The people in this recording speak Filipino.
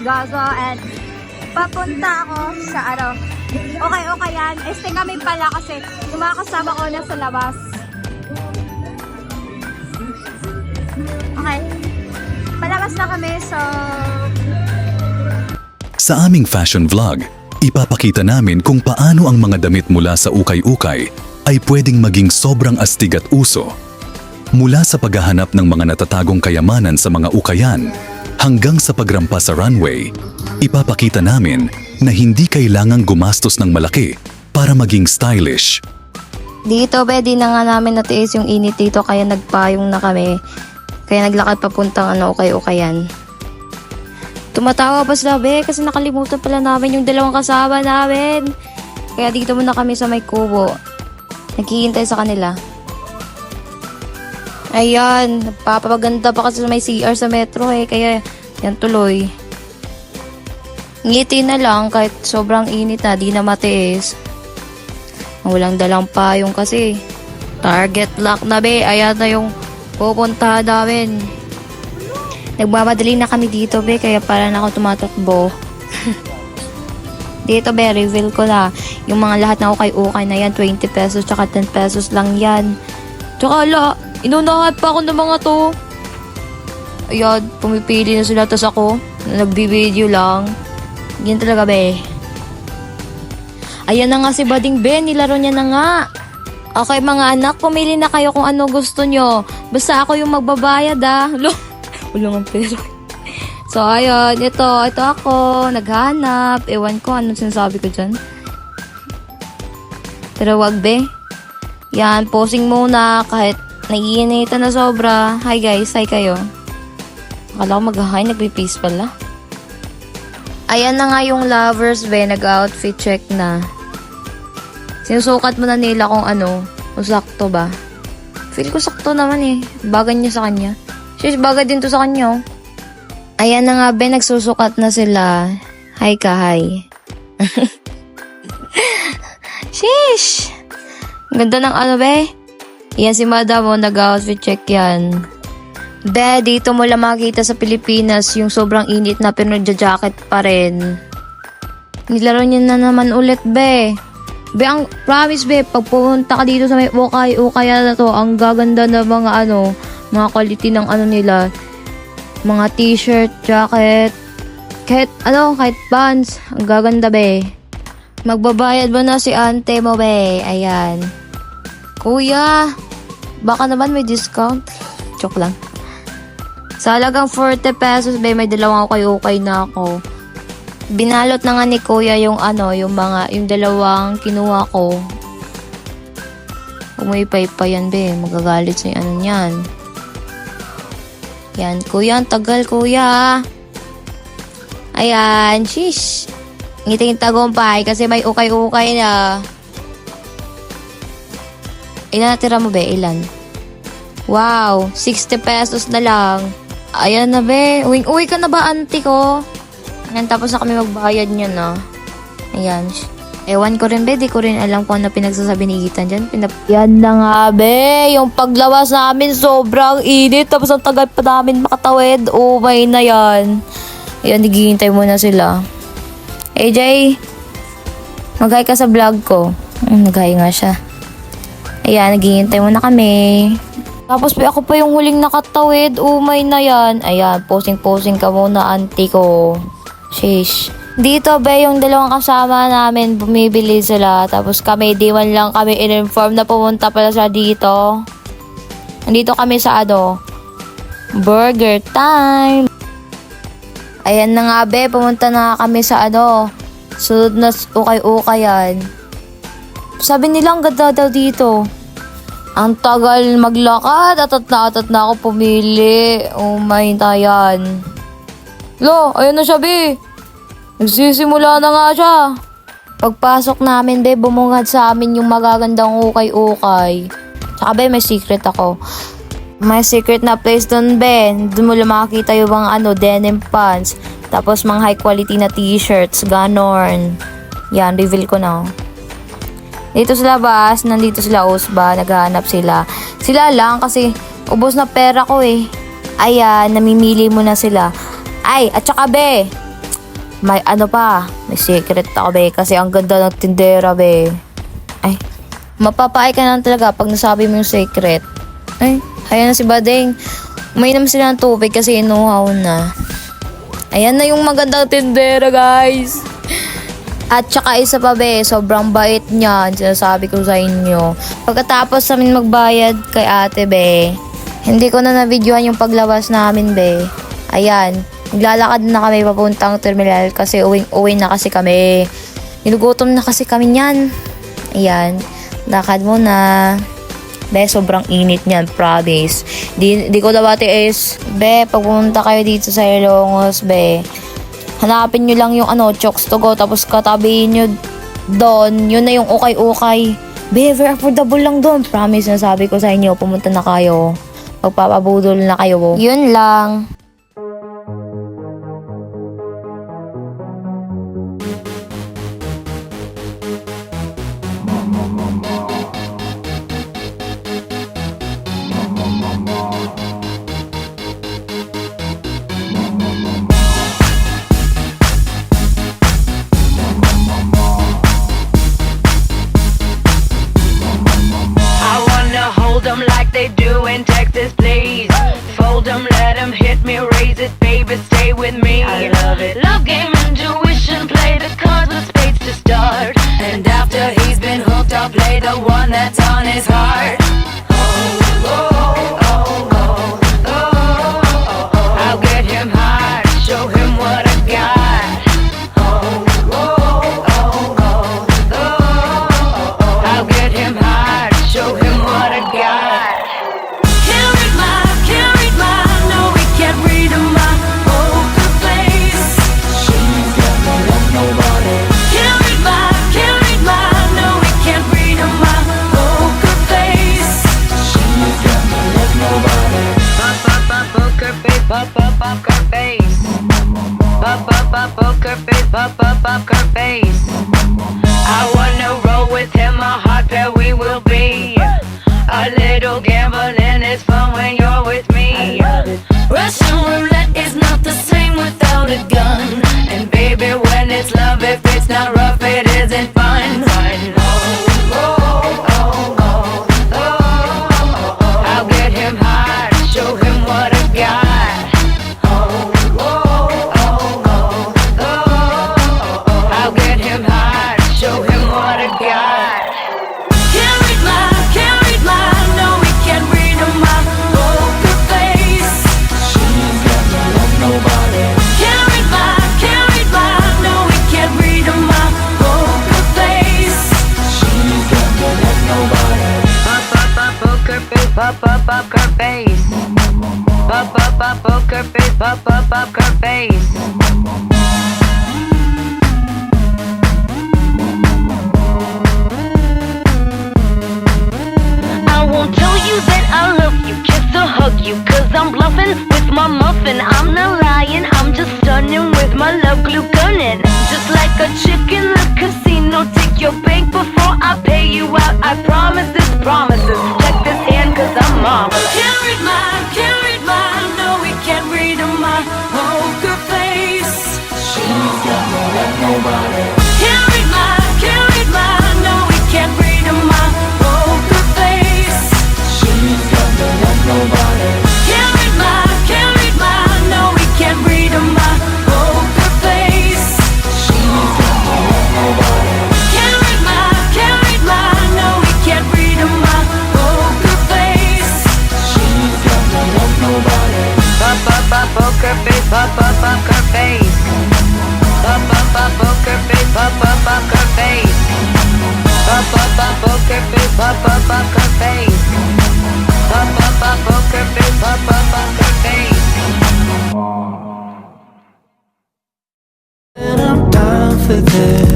Gozo and papunta ako sa okay yan. Este kami pala kasi yung mga kasama ko nasa labas. Okay. Palabas na kami, so... Sa aming fashion vlog, ipapakita namin kung paano ang mga damit mula sa ukay-ukay ay pwedeng maging sobrang astig at uso. Mula sa paghahanap ng mga natatagong kayamanan sa mga ukayan, hanggang sa pagrampa sa runway, ipapakita namin na hindi kailangang gumastos ng malaki para maging stylish. Dito, di na nga namin natiis yung init dito kaya nagpayong na kami. Kaya naglakad papuntang ukay-ukayan. Tumatawa pa sila, kasi nakalimutan pala namin yung dalawang kasama namin. Kaya dito muna kami sa may kubo. Naghihintay sa kanila. Ayan, nagpapaganda pa kasi sa may CR sa metro kaya yan tuloy. Ngiti na lang kahit sobrang init na, di na matiis. Walang dalang payong kasi. Target lock na ayan na yung pupuntahan namin. Nagmamadali na kami dito kaya para na ako tumatakbo. Dito reveal ko na yung mga lahat na ukay-ukay na yan, 20 pesos tsaka 10 pesos lang yan. Tsaka inunahan pa ako ng mga to. Ayan, pumipili na sila, tas ako nagbibideo lang. Yan talaga Ayan na nga si Bading nilaro niya na nga. Okay mga anak, pumili na kayo kung ano gusto nyo. Basta ako yung magbabayad Wala ng pera. So ayun, ito ako, naghanap. Ewan ko anong sinasabi ko dyan. Pero wag Yan, posing muna kahit naiinitan na sobra. Hi guys, hi kayo. Akala ko mag-hi, nagpipeace pala. Ayan na nga yung lovers nag-outfit check na. Sinusukat mo na nila kung kung sakto ba. Feel ko sakto naman Bagay niya sa kanya. Shish, bagay din to sa kanya. Ayan na nga nagsusukat na sila. Hi ka, hi. Shish! Ganda ng Yan si madam nag-outfit check yan. Dito mo lang makita sa Pilipinas yung sobrang init na pero nagja-jacket pa rin. Nilaro niya na naman ulit ang promise pag pumunta ka dito sa may ukay-ukaya na to, ang gaganda na mga mga quality ng nila. Mga t-shirt, jacket, kahit pants, ang gaganda Magbabayad mo na si ante mo ayan. Kuya, baka naman may discount. Joke lang. Sa halagang 40 pesos may dalawang ukay-ukay na ako. Binalot na nga ni kuya yung yung dalawang kinuha ko. Umipay pa yan magagalit sa niyan. Yan, kuya, ang tagal kuya. Ayan, shish. Ngiting tagumpay kasi may ukay-ukay na. Ilan natira mo ilan? Wow, 60 pesos na lang. Ayan na uwi ka na ba auntie ko? Ayan, tapos na kami magbayad niya na. Ayan. Ewan ko rin di ko rin alam kung ano pinagsasabi ni Ethan dyan. Yan na nga yung paglawas namin sobrang init. Tapos ang tagal pa namin makatawid. May na yan. Ayan, naghihintay muna sila. AJ, mag-hi ka sa vlog ko. Nag-hi nga siya. Ayan, naghihintay muna kami. Tapos ako pa yung huling nakatawid. May na yan. Ayan, posing-posing ka muna auntie ko. Sheesh. Dito yung dalawang kasama namin, bumibili sila. Tapos kami, di man lang kami in-inform na pumunta pala sila dito. Nandito kami sa burger time. Ayan na nga pumunta na kami sa sunod na ukay-ukayan. Sabi nila ang ganda daw dito. Ang tagal maglakad, atat na ako pumili. My tayan. Ayun na siya Nagsisimula na nga siya. Pagpasok namin bumungad sa amin yung magagandang ukay-ukay. Tsaka may secret ako. May secret na place doon doon mo lang makikita yung mga denim pants. Tapos mga high quality na t-shirts, ganon. Yan, reveal ko na. Dito sa labas, nandito sila Usba, naghahanap sila. Sila lang kasi ubos na pera ko Ayan, namimili mo na sila. Ay, at saka may ano pa, may secret ako be, kasi ang ganda ng tindera be. Ay, mapapaay ka na talaga pag nasabi mo yung secret. Ay, ayan na si Bading. Uminom sila ng tubig kasi inuhaw na. Ayan na yung magandang tindera, guys. At saka isa pa be, sobrang bait niya, sinasabi ko sa inyo. Pagkatapos namin magbayad kay ate be, hindi ko na na-videohan yung paglabas namin be. Ayan, naglalakad na kami papuntang terminal kasi uwi na kasi kami. Nilugutom na kasi kami niyan. Ayan, lakad muna. Be, sobrang init niyan, promise. Di ko dawati is, be, pag pumunta kayo dito sa Ilongos, be, hanapin nyo lang yung Chokes to go, tapos katabihin nyo doon, yun na yung ukay-ukay. Be, very affordable lang doon. Promise na sabi ko sa inyo, pumunta na kayo. Magpapabudol na kayo. Yun lang. Hold 'em like they do in Texas, please. Fold 'em, let 'em hit me, raise it, baby, stay with me. I love it. Love game, intuition, play the cards with spades to start. And after he's been hooked, I'll play the one that's on his heart. I'll get him hard, show him what I got. I'll get him hard, show him what I got. Can't read my, no, we can't read my poker face. She's got no love, nobody. Can't read my, no, we can't read my poker face. She's got no love, nobody. Poker face, poker face. Poker face, poker face. I wanna roll with him, a hot pair we will be. A little gambling is fun when you're with me. Russian roulette is not the same without a gun. And baby, when it's love, if it's not rough, it isn't fun. I'll get him hard, show him what I got. I'll get him hard, show him what I got. Can't read my, no, we can't read my poker face. She's got no love, nobody. Can't read my, no, we can't read my poker face. She's got no love, nobody. Poker face, poker face. Poker face, poker face. I won't tell you that I love you, kiss or hug you, cause I'm bluffing with my muffin. I'm not lying, I'm just stunning with my love glue gunning. Just like a chick in the casino, take your bank before I pay you out. I promise this promises, check this hand cause I'm marvelous. Can't read my, no, we can't read my poker face. She's got no love, nobody. Can't read my, no, we can't read my poker face. She's got no love, nobody. Can't read my, no, we can't read my poker face. She's got no love, nobody. Can't read my, no, we can't read my poker face. She's got no love, nobody. Poker face, poker face. Poker face, poker face. Poker face, poker face. Poker face, poker face. And I'm down for this.